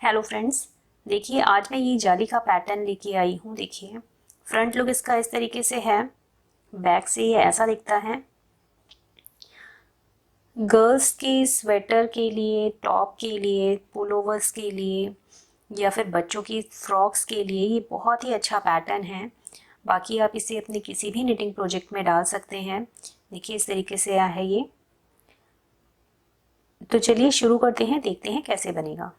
Hello friends, देखिए आज मैं ये जाली का पैटर्न लेके आई हूँ। देखिए फ्रंट लुक इसका इस तरीके से है, बैक से ये ऐसा दिखता है। गर्ल्स के स्वेटर के लिए, टॉप के लिए, पुलोवर्स के लिए या फिर बच्चों की फ्रॉक्स के लिए ये बहुत ही अच्छा पैटर्न है। बाकी आप इसे अपने किसी भी निटिंग प्रोजेक्ट में डाल सकते हैं। देखिए इस तरीके से आया है ये। तो चलिए शुरू करते हैं, देखते हैं कैसे बनेगा।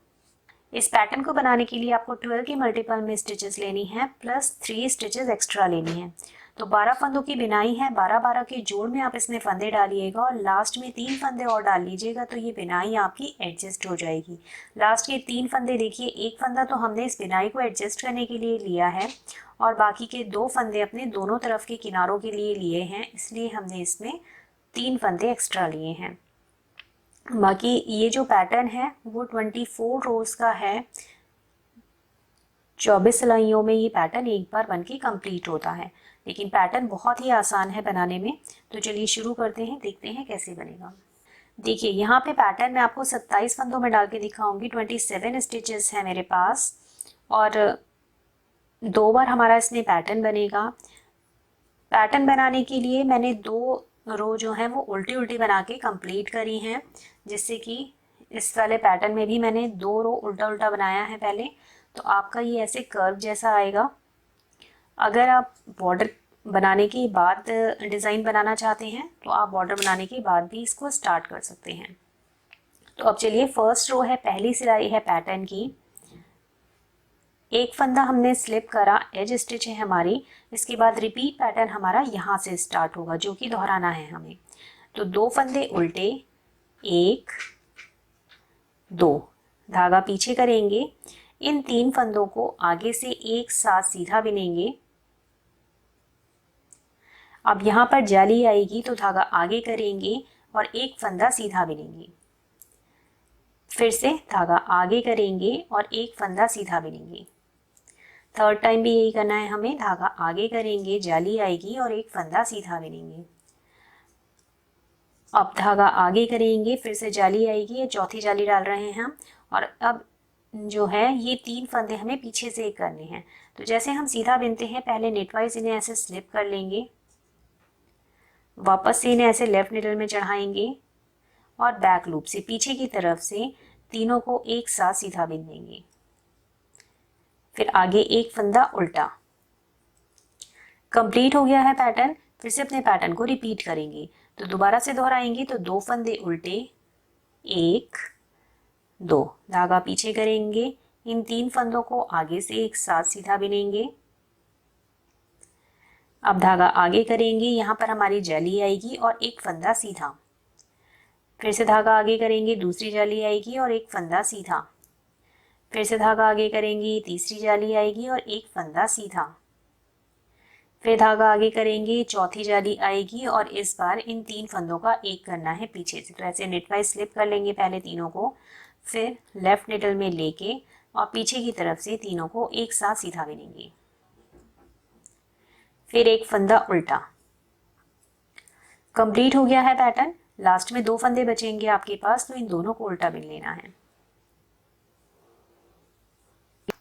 इस पैटर्न को बनाने के लिए आपको 12 की मल्टीपल में स्टिचेस लेनी है प्लस 3 स्टिचेस एक्स्ट्रा लेनी है। तो 12 फंदों की बिनाई है, 12-12 के जोड़ में आप इसमें फंदे डालिएगा और लास्ट में 3 फंदे और डाल लीजिएगा तो ये बिनाई आपकी एडजस्ट हो जाएगी। लास्ट के 3 फंदे देखिए, एक फंदा तो हमने इस बिनाई को एडजस्ट करने के लिए लिया है और बाकी के 2 फंदे अपने दोनों तरफ के किनारों के लिए लिए हैं, इसलिए हमने इसमें 3 फंदे एक्स्ट्रा लिए हैं। बाकी ये जो पैटर्न है वो 24 रोज का है। 24 सिलाइयों में ये पैटर्न एक बार बनके कंप्लीट होता है, लेकिन पैटर्न बहुत ही आसान है बनाने में। तो चलिए शुरू करते हैं, देखते हैं कैसे बनेगा। देखिए यहाँ पे पैटर्न मैं आपको 27 फंदों में डाल के दिखाऊंगी। 27 स्टिचेस है मेरे पास और 2 बार हमारा इसमें पैटर्न बनेगा। पैटर्न बनाने के लिए मैंने 2 रो जो हैं वो उल्टी उल्टी बना के कंप्लीट करी हैं, जिससे कि इस वाले पैटर्न में भी मैंने 2 रो उल्टा उल्टा बनाया है पहले। तो आपका ये ऐसे कर्व जैसा आएगा। अगर आप बॉर्डर बनाने के बाद डिज़ाइन बनाना चाहते हैं तो आप बॉर्डर बनाने के बाद भी इसको स्टार्ट कर सकते हैं। तो अब चलिए, फर्स्ट रो है, पहली सिलाई है पैटर्न की। एक फंदा हमने स्लिप करा, एज स्टिच है हमारी। इसके बाद रिपीट पैटर्न हमारा यहाँ से स्टार्ट होगा, जो कि दोहराना है हमें। तो 2 फंदे उल्टे, 1 2, धागा पीछे करेंगे। इन 3 फंदों को आगे से एक साथ सीधा बिनेंगे। अब यहाँ पर जाली आएगी तो धागा आगे करेंगे और एक फंदा सीधा बिनेंगे। फिर से धागा आगे करेंगे और एक फंदा सीधा बिनेंगे। थर्ड टाइम भी यही करना है हमें, धागा आगे करेंगे, जाली आएगी और एक फंदा सीधा बिनेंगे। अब धागा आगे करेंगे, फिर से जाली आएगी, ये चौथी जाली डाल रहे हैं हम। और अब जो है ये 3 फंदे हमें पीछे से करने हैं। तो जैसे हम सीधा बिनते हैं, पहले नेटवाइज इन्हें ऐसे स्लिप कर लेंगे, वापस से इन्हें ऐसे लेफ्ट निडल में चढ़ाएंगे और बैक लूप से पीछे की तरफ से तीनों को एक साथ सीधा बिन देंगे। फिर आगे एक फंदा उल्टा। कंप्लीट हो गया है पैटर्न। फिर से अपने पैटर्न को रिपीट करेंगे। तो दोबारा से दोहराएंगे तो 2 फंदे उल्टे, 1 2, धागा पीछे करेंगे। इन 3 फंदों को आगे से एक साथ सीधा बिनेंगे। अब धागा आगे करेंगे, यहाँ पर हमारी जाली आएगी और एक फंदा सीधा। फिर से धागा आगे करेंगे, दूसरी जाली आएगी और एक फंदा सीधा। फिर से धागा आगे करेंगे, तीसरी जाली आएगी और एक फंदा सीधा। फिर धागा आगे करेंगे, चौथी जाली आएगी और इस बार इन 3 फंदों का एक करना है पीछे से। तो ऐसे नेटवाइज स्लिप कर लेंगे पहले तीनों को, फिर लेफ्ट निडल में लेके और पीछे की तरफ से तीनों को एक साथ सीधा बिनेंगे। फिर एक फंदा उल्टा। कंप्लीट हो गया है पैटर्न। लास्ट में 2 फंदे बचेंगे आपके पास, तो इन दोनों को उल्टा बिन लेना है।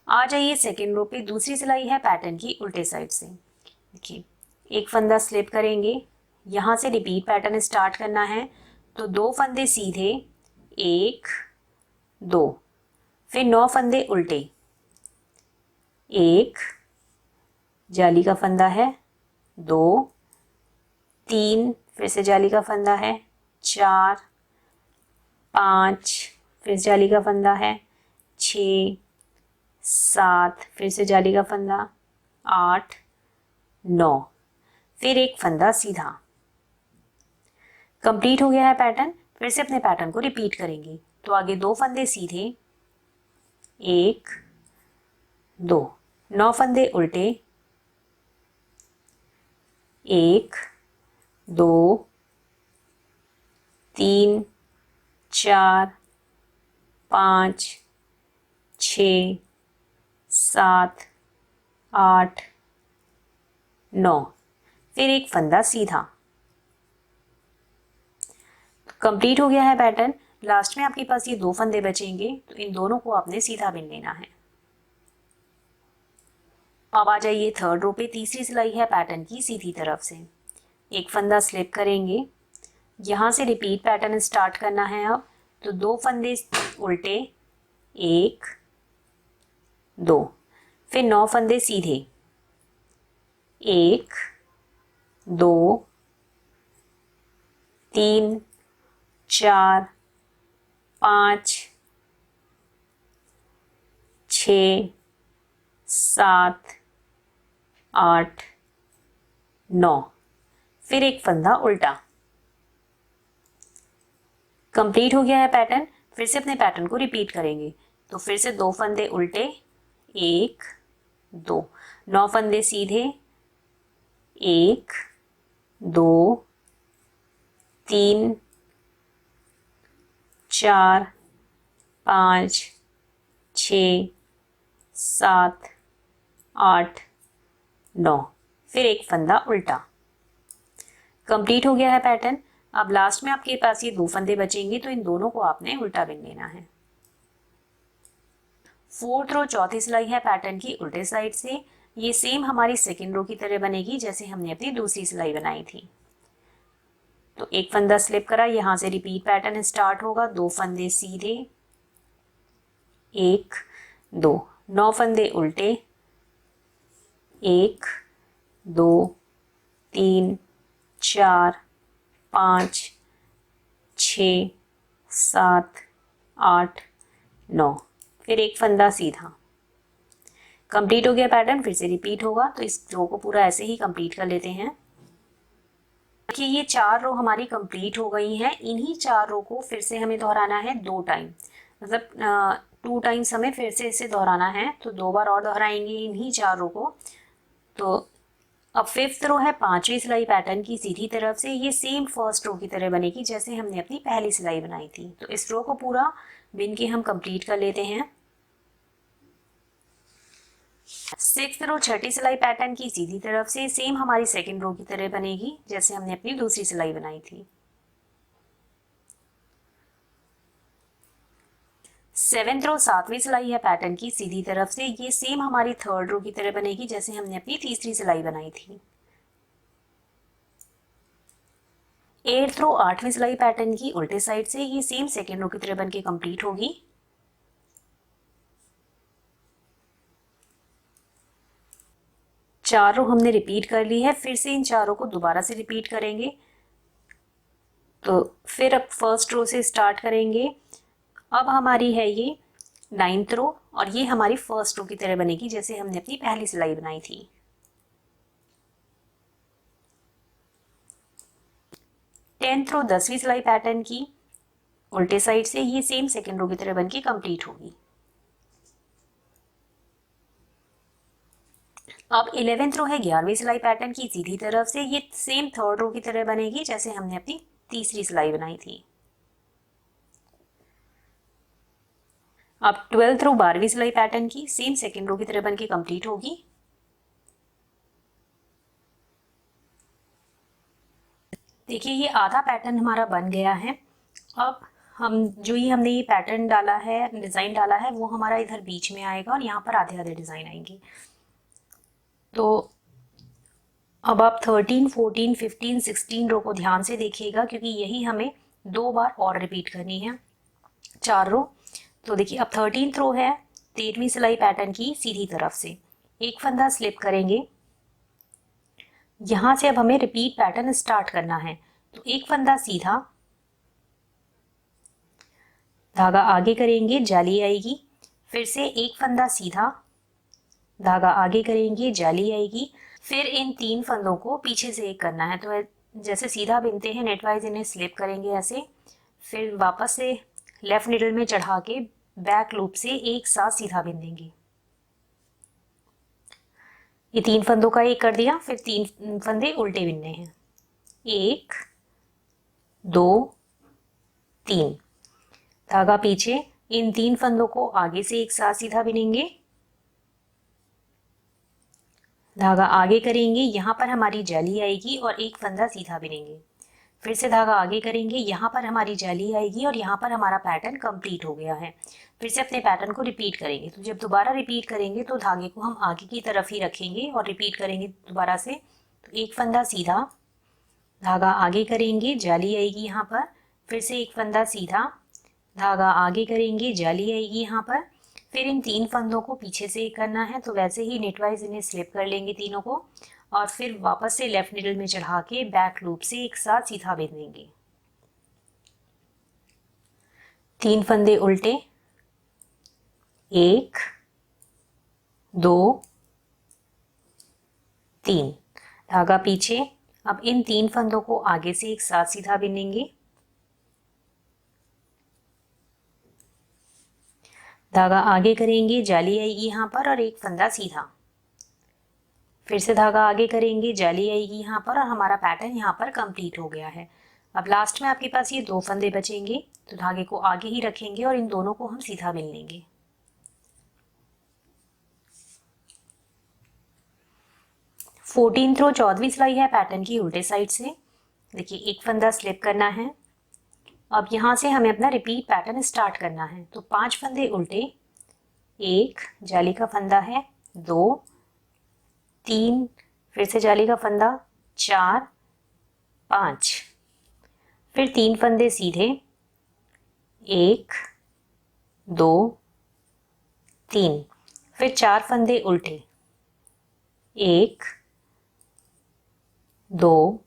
आ जाइए सेकेंड रो पे, दूसरी सिलाई है पैटर्न की उल्टे साइड से। देखिए एक फंदा स्लिप करेंगे, यहाँ से रिपीट पैटर्न स्टार्ट करना है। तो 2 फंदे सीधे, 1 2, फिर 9 फंदे उल्टे, 1 जाली का फंदा है, 2 3, फिर से जाली का फंदा है, 4 5, फिर जाली का फंदा है, 6 7, फिर से जाली का फंदा, 8 9, फिर एक फंदा सीधा। कंप्लीट हो गया है पैटर्न। फिर से अपने पैटर्न को रिपीट करेंगे। तो आगे 2 फंदे सीधे, 1 2, 9 फंदे उल्टे, 1 2 3 4 5 6 7 8 9, फिर एक फंदा सीधा। कंप्लीट हो गया है पैटर्न। लास्ट में आपके पास ये 2 फंदे बचेंगे, तो इन दोनों को आपने सीधा बिन लेना है। अब आ जाइए थर्ड रो पे। तीसरी सिलाई है पैटर्न की सीधी तरफ से। एक फंदा स्लिप करेंगे, यहाँ से रिपीट पैटर्न स्टार्ट करना है। अब तो 2 फंदे उल्टे, 1 2, फिर 9 फंदे सीधे, 1 2 3 4 5 6 7 8 9, फिर एक फंदा उल्टा। कंप्लीट हो गया है पैटर्न। फिर से अपने पैटर्न को रिपीट करेंगे। तो फिर से 2 फंदे उल्टे, 1 2, 9 फंदे सीधे, 1 2 3 4 5 6 7 8 9, फिर एक फंदा उल्टा। कंप्लीट हो गया है पैटर्न। अब लास्ट में आपके पास ये 2 फंदे बचेंगे, तो इन दोनों को आपने उल्टा बिन लेना है। फोर्थ रो चौथी सिलाई है पैटर्न की उल्टे साइड से। ये सेम हमारी सेकेंड रो की तरह बनेगी जैसे हमने अपनी दूसरी सिलाई बनाई थी। तो एक फंदा स्लिप करा, यहाँ से रिपीट पैटर्न स्टार्ट होगा। 2 फंदे सीधे, 1 2, 9 फंदे उल्टे, 1 2 3 4 5 6 7 8 9, फिर एक फंदा सीधा। कंप्लीट हो गया पैटर्न। फिर से रिपीट होगा। तो इस रो को पूरा ऐसे ही कंप्लीट कर लेते हैं। देखिए ये 4 रो हमारी कंप्लीट हो गई हैं। इन्हीं 4 रो को फिर से हमें दोहराना है 2 टाइम, मतलब 2 टाइम्स हमें फिर से इसे दोहराना है। तो 2 बार और दोहराएंगे इन्हीं 4 रो को। तो अब फिफ्थ रो है 5वीं सिलाई पैटर्न की सीधी तरफ से। ये सेम फर्स्ट रो की तरह बनेगी जैसे हमने अपनी पहली सिलाई बनाई थी। तो इस रो को पूरा बिन के हम कंप्लीट कर लेते हैं। सिक्स्थ रो छठी सिलाई पैटर्न की सीधी तरफ से सेम हमारी सेकेंड रो की तरह बनेगी जैसे हमने अपनी दूसरी सिलाई बनाई थी। सेवेंथ रो 7वीं सिलाई है पैटर्न की सीधी तरफ से। ये सेम हमारी थर्ड रो की तरह बनेगी जैसे हमने अपनी तीसरी सिलाई बनाई थी। एट्थ रो 8वीं सिलाई पैटर्न की उल्टे साइड से। ये सेम सेकेंड रो की तरह बनके कंप्लीट होगी। चार रो हमने रिपीट कर ली है। फिर से इन चारों को दोबारा से रिपीट करेंगे। तो फिर अब फर्स्ट रो से स्टार्ट करेंगे। अब हमारी है ये 9th रो और ये हमारी फर्स्ट रो की तरह बनेगी जैसे हमने अपनी पहली सिलाई बनाई थी। 10th रो 10वीं सिलाई पैटर्न की उल्टे साइड से। ये सेम सेकेंड रो की तरह बनके कंप्लीट होगी। अब 11th रो है 11वीं सिलाई पैटर्न की सीधी तरफ से। ये सेम थर्ड रो की तरह बनेगी जैसे हमने अपनी तीसरी सिलाई बनाई थी। अब 12th रो 12वीं सिलाई पैटर्न की सेम सेकेंड रो की तरह बनके कंप्लीट होगी। देखिए ये आधा पैटर्न हमारा बन गया है। अब हम जो ही हमने ये पैटर्न डाला है, डिज़ाइन डाला है, वो हमारा इधर बीच में आएगा और यहाँ पर आधे आधे डिज़ाइन आएंगे। तो अब आप 13, 14, 15, 16 रो को ध्यान से देखिएगा क्योंकि यही हमें 2 बार और रिपीट करनी है 4 रो। तो देखिए अब 13th रो है 13वीं सिलाई पैटर्न की सीधी तरफ से। एक फंदा स्लिप करेंगे, यहाँ से अब हमें रिपीट पैटर्न स्टार्ट करना है। तो एक फंदा सीधा, धागा आगे करेंगे, जाली आएगी। फिर से एक फंदा सीधा, धागा आगे करेंगे, जाली आएगी। फिर इन 3 फंदों को पीछे से एक करना है। तो जैसे सीधा बिनते हैं नेटवाइज इन्हें स्लिप करेंगे ऐसे। फिर वापस से लेफ्ट निडल में चढ़ा के बैक लूप से एक साथ सीधा बिन देंगे। ये 3 फंदों का एक कर दिया। फिर 3 फंदे उल्टे बिनने हैं। 1 2 3, धागा पीछे। इन 3 फंदों को आगे से एक साथ सीधा बिनेंगे, धागा आगे करेंगे, यहाँ पर हमारी जाली आएगी और एक फंदा सीधा बिनेंगे। फिर से धागा आगे करेंगे, यहाँ पर हमारी जाली आएगी और यहाँ पर हमारा पैटर्न कंप्लीट हो गया है। फिर से अपने पैटर्न को रिपीट करेंगे। तो जब दोबारा रिपीट करेंगे तो धागे को हम आगे की तरफ ही रखेंगे और रिपीट करेंगे दोबारा से। तो एक फंदा सीधा, धागा आगे करेंगे, जाली आएगी यहाँ पर, फिर से एक फंदा सीधा, धागा आगे करेंगे, जाली आएगी यहाँ पर। फिर इन 3 फंदों को पीछे से करना है, तो वैसे ही नेटवाइज इन्हें स्लिप कर लेंगे तीनों को और फिर वापस से लेफ्ट नीडल में चढ़ा के बैक लूप से एक साथ सीधा बिंदेंगे। 3 फंदे उल्टे, 1 2 3, धागा पीछे। अब इन 3 फंदों को आगे से एक साथ सीधा बिनेंगे, धागा आगे करेंगे, जाली आएगी यहाँ पर और एक फंदा सीधा, फिर से धागा आगे करेंगे, जाली आएगी यहाँ पर और हमारा पैटर्न यहाँ पर कंप्लीट हो गया है। अब लास्ट में आपके पास ये 2 फंदे बचेंगे, तो धागे को आगे ही रखेंगे और इन दोनों को हम सीधा बिन लेंगे। फोर्टीन्थ रो 14वीं सिलाई है पैटर्न की उल्टे साइड से। देखिए एक फंदा स्लिप करना है। अब यहाँ से हमें अपना रिपीट पैटर्न स्टार्ट करना है। तो 5 फंदे उल्टे, 1 जाली का फंदा है, 2 3 फिर से जाली का फंदा, 4 5, फिर 3 फंदे सीधे, 1 2 3, फिर 4 फंदे उल्टे, 1 2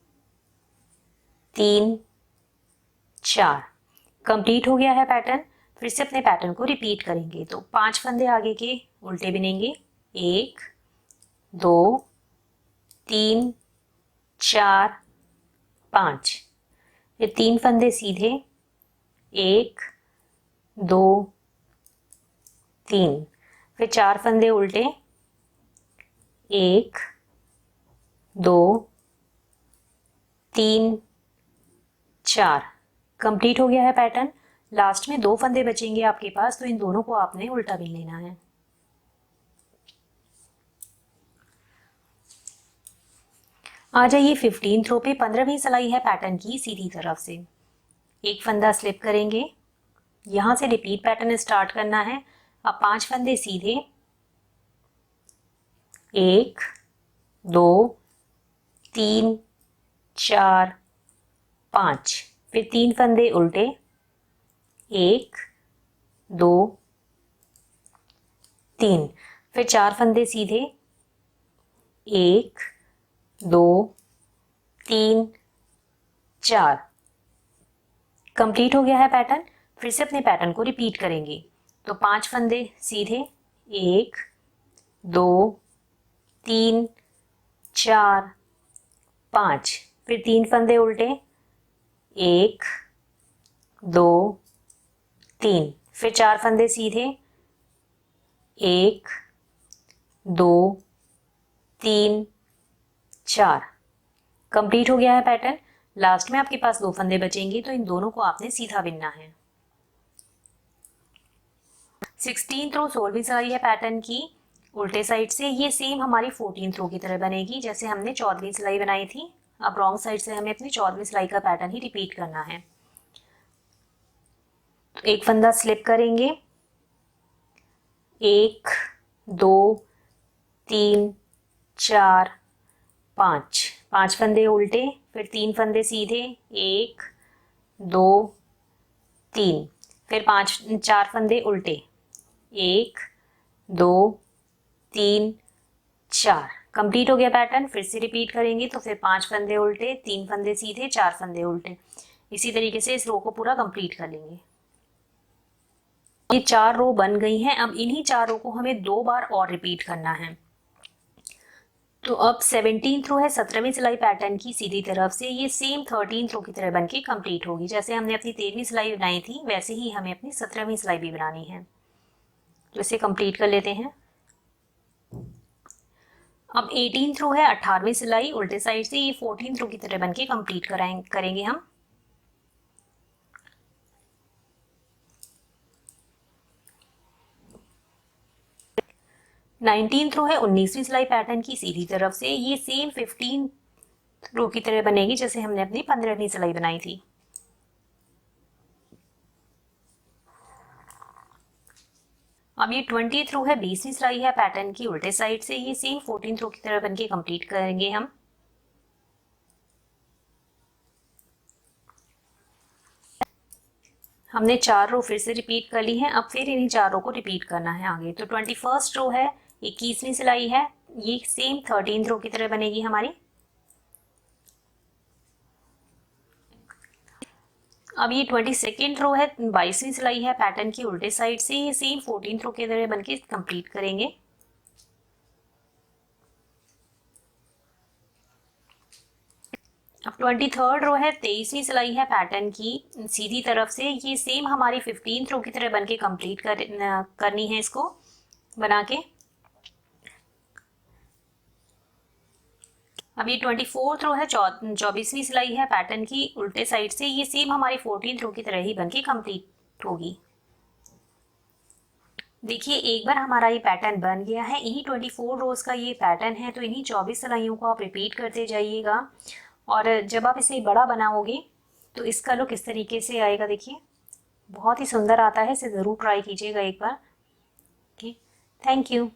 3 4। कंप्लीट हो गया है पैटर्न। फिर से अपने पैटर्न को रिपीट करेंगे। तो 5 फंदे आगे के उल्टे बिनेंगे, 1 2 3 4 5, फिर 3 फंदे सीधे, 1 2 3, फिर 4 फंदे उल्टे, 1 2 3 4। कंप्लीट हो गया है पैटर्न। लास्ट में 2 फंदे बचेंगे आपके पास, तो इन दोनों को आपने उल्टा बिन लेना है। आ जाइए 15th रो पे। 15वीं सिलाई है पैटर्न की सीधी तरफ से। एक फंदा स्लिप करेंगे, यहां से रिपीट पैटर्न स्टार्ट करना है। अब 5 फंदे सीधे, 1 2 3 4 5, फिर 3 फंदे उल्टे, 1 2 3, फिर 4 फंदे सीधे, 1 2 3 4। कंप्लीट हो गया है पैटर्न। फिर से अपने पैटर्न को रिपीट करेंगे। तो 5 फंदे सीधे, 1 2 3 4 5, फिर 3 फंदे उल्टे, 1 2 3, फिर 4 फंदे सीधे, 1 2 3 4। कंप्लीट हो गया है पैटर्न। लास्ट में आपके पास 2 फंदे बचेंगे, तो इन दोनों को आपने सीधा बिनना है। 16th रो 16वीं सिलाई है पैटर्न की उल्टे साइड से। ये सेम हमारी 14th रो की तरह बनेगी जैसे हमने 14वीं सिलाई बनाई थी। अब रॉन्ग साइड से हमें अपनी 14वीं सिलाई का पैटर्न ही रिपीट करना है। तो एक फंदा स्लिप करेंगे, 1 2 3 4 5, 5 फंदे उल्टे, फिर 3 फंदे सीधे, 1 2 3, फिर 4 फंदे उल्टे, 1 2 3 4। कंप्लीट हो गया पैटर्न। फिर से रिपीट करेंगे। तो फिर 5 फंदे उल्टे, 3 फंदे सीधे, 4 फंदे उल्टे। इसी तरीके से इस रो को पूरा कंप्लीट कर लेंगे। ये 4 रो बन गई हैं। अब इन्हीं 4 रो को हमें 2 बार और रिपीट करना है। तो अब 17th रो है 17वीं सिलाई पैटर्न की सीधी तरफ से। ये सेम 13th रो की तरह बन के कंप्लीट होगी। जैसे हमने अपनी 13वीं सिलाई बनाई थी वैसे ही हमें अपनी 17वीं सिलाई भी बनानी है। तो इसे कंप्लीट कर लेते हैं। अब 18th रो है 18वीं सिलाई उल्टे साइड से। ये 14th रो की तरह बन के कंप्लीट करेंगे हम। नाइनटीन्थ रो है 19वीं सिलाई पैटर्न की सीधी तरफ से। ये सेम 15 रो की तरह बनेगी जैसे हमने अपनी 15वीं सिलाई बनाई थी। अब ये 20th रो है, 20वीं सिलाई है पैटर्न की उल्टे साइड से, ये सेम 14th रो की तरह बनके कंप्लीट करेंगे हम। हमने 4 रो फिर से रिपीट कर ली हैं, अब फिर इन्हीं 4 रो को रिपीट करना है आगे। तो 21st रो है, 21वीं सिलाई है, ये सेम 13th रो की तरह बनेगी हमारी। अब ये 22nd रो है, 22वीं सिलाई है पैटर्न की उल्टे साइड से, ये सेम 14th रो की तरह बनके कंप्लीट करेंगे। अब 23rd रो है, 23वीं सिलाई है पैटर्न की सीधी तरफ से, ये सेम हमारी 15th रो की तरह बनके कंप्लीट करनी है इसको बना के। अब ये 24th रो है, 24वीं सिलाई है पैटर्न की उल्टे साइड से, ये सेम हमारी 14th रो की तरह ही बनके कंप्लीट होगी। देखिए एक बार हमारा ये पैटर्न बन गया है, इन्हीं 24 रोज का ये पैटर्न है, तो इन्हीं 24 सिलाइयों को आप रिपीट करते जाइएगा। और जब आप इसे बड़ा बनाओगे तो इसका लुक इस तरीके से आएगा। देखिए बहुत ही सुंदर आता है, इसे ज़रूर ट्राई कीजिएगा एक बार। Okay, thank you.